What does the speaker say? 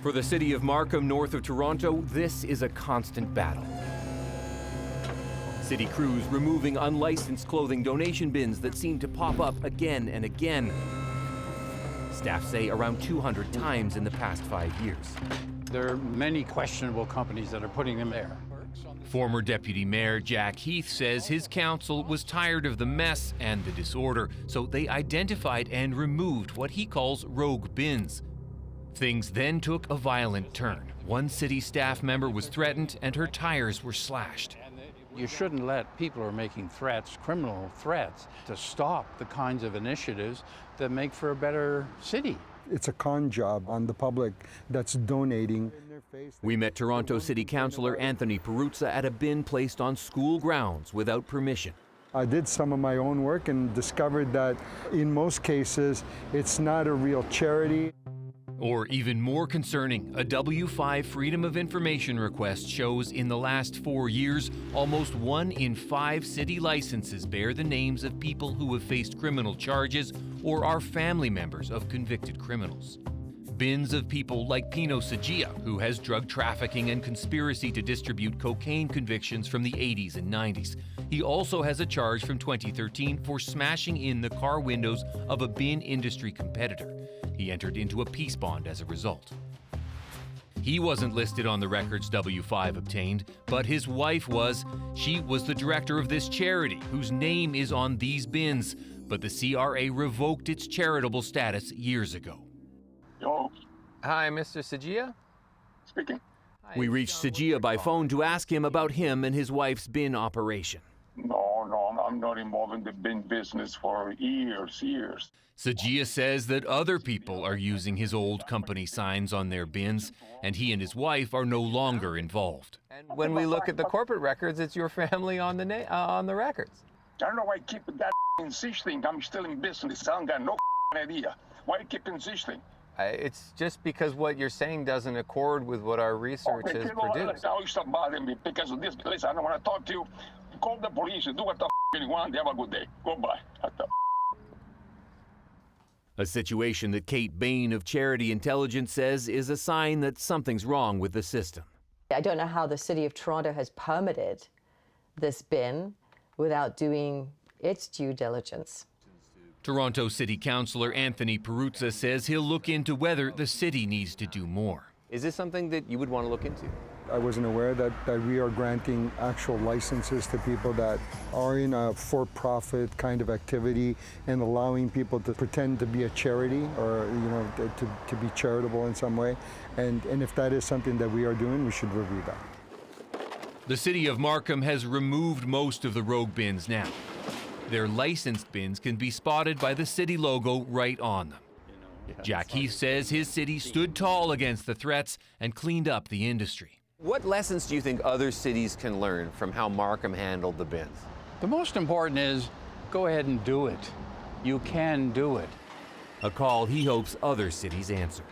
For the city of Markham, north of Toronto, this is a constant battle. City crews removing unlicensed clothing donation bins that seem to pop up again and again. Staff say around 200 times in the past 5 years. There are many questionable companies that are putting them there. Former Deputy Mayor Jack Heath says his council was tired of the mess and the disorder, so they identified and removed what he calls rogue bins. Things then took a violent turn. One city staff member was threatened and her tires were slashed. You shouldn't let people who are making threats, criminal threats, to stop the kinds of initiatives that make for a better city. It's a con job on the public that's donating. We met Toronto City Councillor Anthony Peruzza at a bin placed on school grounds without permission. I did some of my own work and discovered that in most cases, it's not a real charity. Or even more concerning, a W5 Freedom of Information request shows in the last 4 years, almost 1 in 5 city licenses bear the names of people who have faced criminal charges or are family members of convicted criminals. Bins of people like Pino Sagia, who has drug trafficking and conspiracy to distribute cocaine convictions from the 80s and 90s. He also has a charge from 2013 for smashing in the car windows of a bin industry competitor. He entered into a peace bond as a result. He wasn't listed on the records W5 obtained, but his wife was. She was the director of this charity, whose name is on these bins, but the CRA revoked its charitable status years ago. Hello. Hi, Mr. Sagia? Speaking. We reached Sagia by phone to ask him about him and his wife's bin operation. No, I'm not involved in the bin business for years. Sagia says that other people are using his old company signs on their bins, and he and his wife are no longer involved. And when we look at the corporate records, it's your family on the records. I don't know why you keep that insisting I'm still in business. I don't got no idea. Why you keep insisting? It's just because what you're saying doesn't accord with what our research has produced. Now you stop bothering me because of this. Listen, I don't want to talk to you. Call the police and do what the you want. Have a good day. Goodbye. A situation that Kate Bain of Charity Intelligence says is a sign that something's wrong with the system. I don't know how the City of Toronto has permitted this bin without doing its due diligence. Toronto City Councillor Anthony Peruzza says he'll look into whether the city needs to do more. Is this something that you would want to look into? I wasn't aware that we are granting actual licenses to people that are in a for-profit kind of activity and allowing people to pretend to be a charity or, to be charitable in some way. And if that is something that we are doing, we should review that. The city of Markham has removed most of the rogue bins now. Their licensed bins can be spotted by the city logo right on them. Jack Heath says his city stood tall against the threats and cleaned up the industry. What lessons do you think other cities can learn from how Markham handled the bins? The most important is go ahead and do it. You can do it. A call he hopes other cities answer.